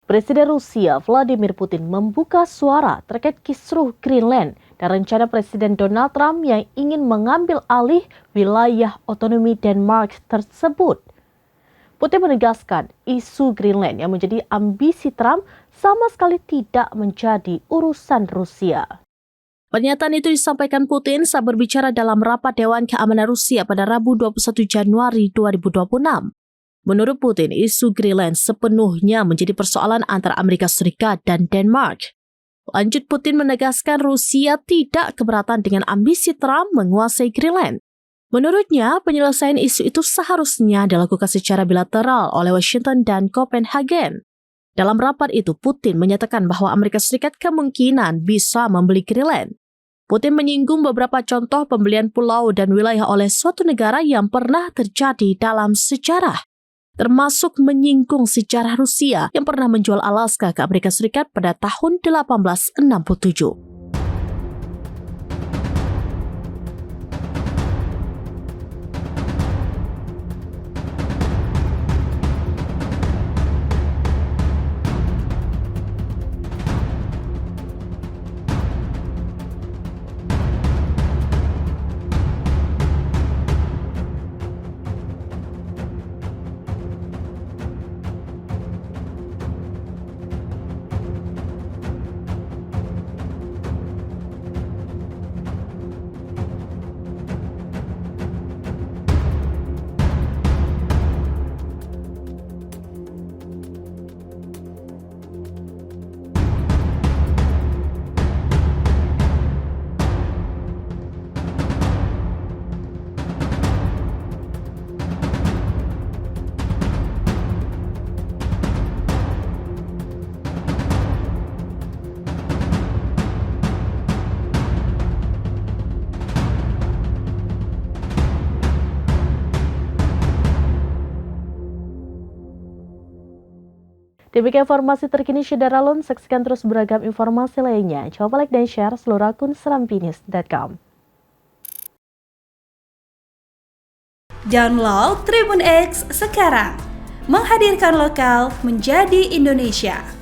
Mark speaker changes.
Speaker 1: Presiden Rusia Vladimir Putin membuka suara terkait kisruh Greenland dan rencana Presiden Donald Trump yang ingin mengambil alih wilayah otonomi Denmark tersebut. Putin menegaskan isu Greenland yang menjadi ambisi Trump sama sekali tidak menjadi urusan Rusia. Pernyataan itu disampaikan Putin saat berbicara dalam rapat Dewan Keamanan Rusia pada Rabu 21 Januari 2026. Menurut Putin, isu Greenland sepenuhnya menjadi persoalan antara Amerika Serikat dan Denmark. Lanjut, Putin menegaskan Rusia tidak keberatan dengan ambisi Trump menguasai Greenland. Menurutnya, penyelesaian isu itu seharusnya dilakukan secara bilateral oleh Washington dan Copenhagen. Dalam rapat itu, Putin menyatakan bahwa Amerika Serikat kemungkinan bisa membeli Greenland. Putin menyinggung beberapa contoh pembelian pulau dan wilayah oleh suatu negara yang pernah terjadi dalam sejarah, termasuk menyinggung sejarah Rusia yang pernah menjual Alaska ke Amerika Serikat pada tahun 1867. Demikian informasi terkini Syederalun, saksikan terus beragam informasi lainnya. Coba like dan share seluruh akun serampinis.com.
Speaker 2: Download Tribun X sekarang, menghadirkan lokal menjadi Indonesia.